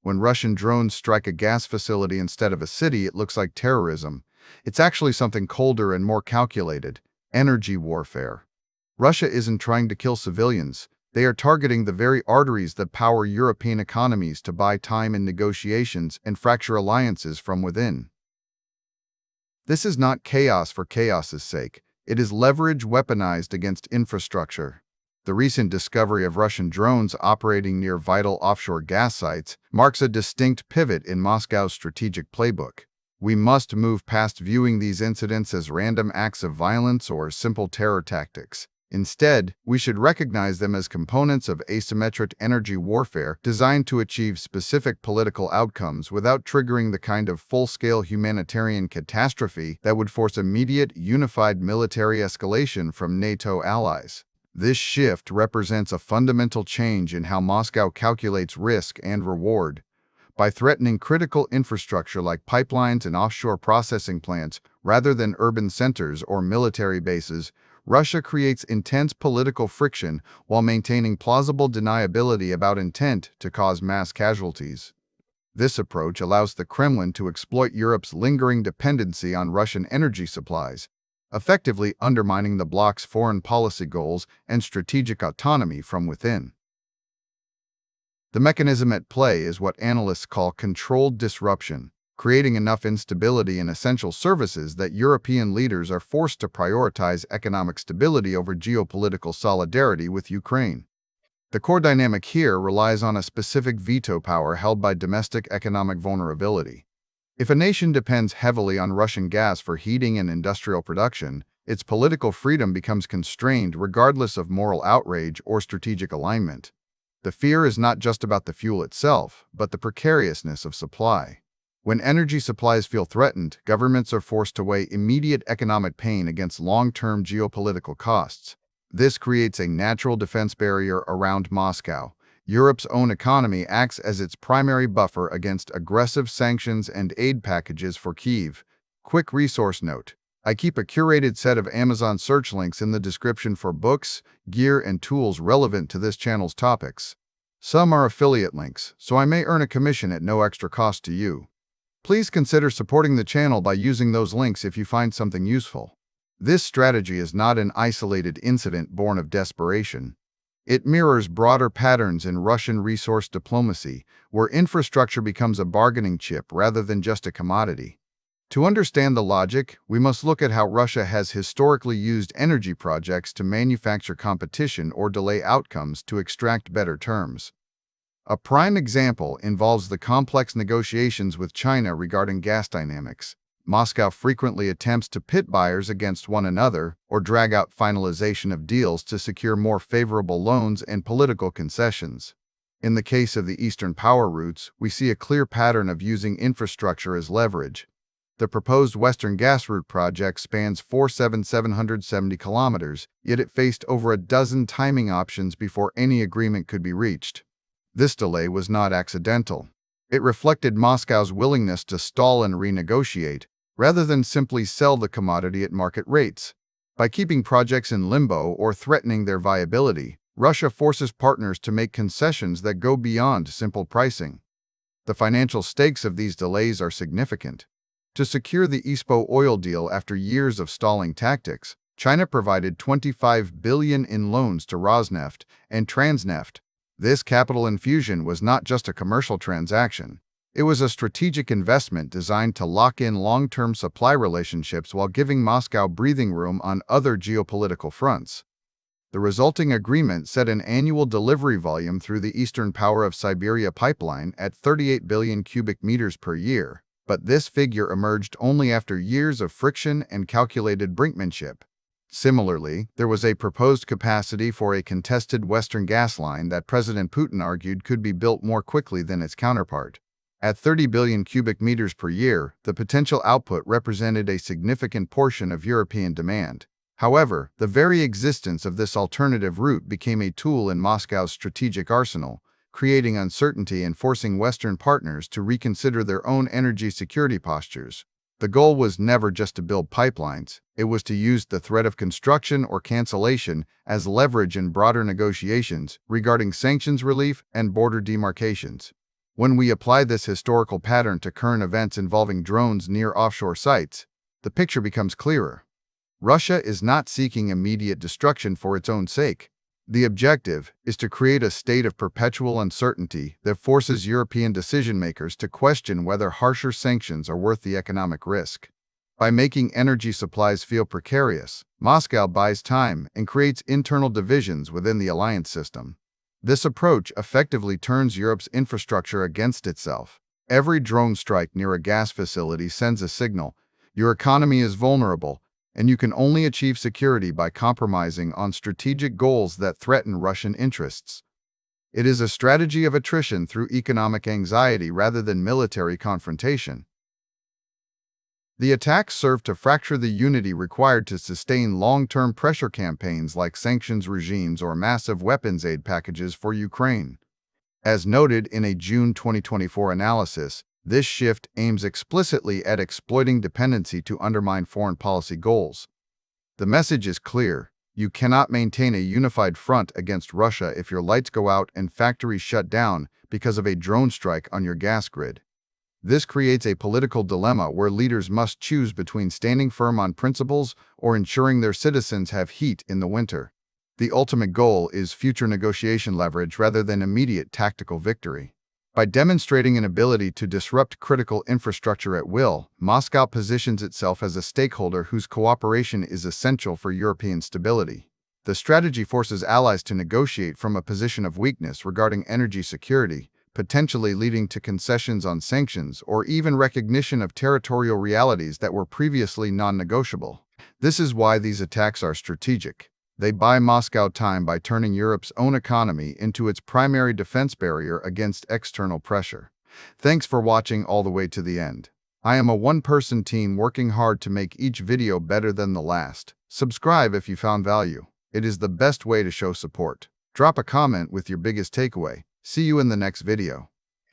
When Russian drones strike a gas facility instead of a city, it looks like terrorism. It's actually something colder and more calculated: energy warfare. Russia isn't trying to kill civilians. They are targeting the very arteries that power European economies to buy time in negotiations and fracture alliances from within. This is not chaos for chaos's sake. It is leverage weaponized against infrastructure. The recent discovery of Russian drones operating near vital offshore gas sites marks a distinct pivot in Moscow's strategic playbook. We must move past viewing these incidents as random acts of violence or simple terror tactics. Instead, we should recognize them as components of asymmetric energy warfare designed to achieve specific political outcomes without triggering the kind of full-scale humanitarian catastrophe that would force immediate, unified military escalation from NATO allies. This shift represents a fundamental change in how Moscow calculates risk and reward. By threatening critical infrastructure like pipelines and offshore processing plants rather than urban centers or military bases, Russia creates intense political friction while maintaining plausible deniability about intent to cause mass casualties. This approach allows the Kremlin to exploit Europe's lingering dependency on Russian energy supplies, effectively undermining the bloc's foreign policy goals and strategic autonomy from within. The mechanism at play is what analysts call controlled disruption, creating enough instability in essential services that European leaders are forced to prioritize economic stability over geopolitical solidarity with Ukraine. The core dynamic here relies on a specific veto power held by domestic economic vulnerability. If a nation depends heavily on Russian gas for heating and industrial production, its political freedom becomes constrained regardless of moral outrage or strategic alignment. The fear is not just about the fuel itself, but the precariousness of supply. When energy supplies feel threatened, governments are forced to weigh immediate economic pain against long-term geopolitical costs. This creates a natural defense barrier around Moscow. Europe's own economy acts as its primary buffer against aggressive sanctions and aid packages for Kyiv. Quick resource note: I keep a curated set of Amazon search links in the description for books, gear, and tools relevant to this channel's topics. Some are affiliate links, so I may earn a commission at no extra cost to you. Please consider supporting the channel by using those links if you find something useful. This strategy is not an isolated incident born of desperation. It mirrors broader patterns in Russian resource diplomacy, where infrastructure becomes a bargaining chip rather than just a commodity. To understand the logic, we must look at how Russia has historically used energy projects to manufacture competition or delay outcomes to extract better terms. A prime example involves the complex negotiations with China regarding gas dynamics. Moscow frequently attempts to pit buyers against one another or drag out finalization of deals to secure more favorable loans and political concessions. In the case of the Eastern power routes, we see a clear pattern of using infrastructure as leverage. The proposed Western gas route project spans 770 kilometers, yet it faced over a dozen timing options before any agreement could be reached. This delay was not accidental. It reflected Moscow's willingness to stall and renegotiate, rather than simply sell the commodity at market rates. By keeping projects in limbo or threatening their viability, Russia forces partners to make concessions that go beyond simple pricing. The financial stakes of these delays are significant. To secure the ISPO oil deal after years of stalling tactics, China provided $25 billion in loans to Rosneft and Transneft. This capital infusion was not just a commercial transaction. It was a strategic investment designed to lock in long-term supply relationships while giving Moscow breathing room on other geopolitical fronts. The resulting agreement set an annual delivery volume through the Eastern Power of Siberia pipeline at 38 billion cubic meters per year, but this figure emerged only after years of friction and calculated brinkmanship. Similarly, there was a proposed capacity for a contested Western gas line that President Putin argued could be built more quickly than its counterpart. At 30 billion cubic meters per year, the potential output represented a significant portion of European demand. However, the very existence of this alternative route became a tool in Moscow's strategic arsenal, creating uncertainty and forcing Western partners to reconsider their own energy security postures. The goal was never just to build pipelines. It was to use the threat of construction or cancellation as leverage in broader negotiations regarding sanctions relief and border demarcations. When we apply this historical pattern to current events involving drones near offshore sites, the picture becomes clearer. Russia is not seeking immediate destruction for its own sake. The objective is to create a state of perpetual uncertainty that forces European decision-makers to question whether harsher sanctions are worth the economic risk. By making energy supplies feel precarious, Moscow buys time and creates internal divisions within the alliance system. This approach effectively turns Europe's infrastructure against itself. Every drone strike near a gas facility sends a signal: your economy is vulnerable, and you can only achieve security by compromising on strategic goals that threaten Russian interests. It is a strategy of attrition through economic anxiety rather than military confrontation. The attacks serve to fracture the unity required to sustain long-term pressure campaigns like sanctions regimes or massive weapons aid packages for Ukraine. As noted in a June 2024 analysis, this shift aims explicitly at exploiting dependency to undermine foreign policy goals. The message is clear: you cannot maintain a unified front against Russia if your lights go out and factories shut down because of a drone strike on your gas grid. This creates a political dilemma where leaders must choose between standing firm on principles or ensuring their citizens have heat in the winter. The ultimate goal is future negotiation leverage rather than immediate tactical victory. By demonstrating an ability to disrupt critical infrastructure at will, Moscow positions itself as a stakeholder whose cooperation is essential for European stability. The strategy forces allies to negotiate from a position of weakness regarding energy security, potentially leading to concessions on sanctions or even recognition of territorial realities that were previously non-negotiable. This is why these attacks are strategic. They buy Moscow time by turning Europe's own economy into its primary defense barrier against external pressure. Thanks for watching all the way to the end. I am a one-person team working hard to make each video better than the last. Subscribe if you found value. It is the best way to show support. Drop a comment with your biggest takeaway. See you in the next video.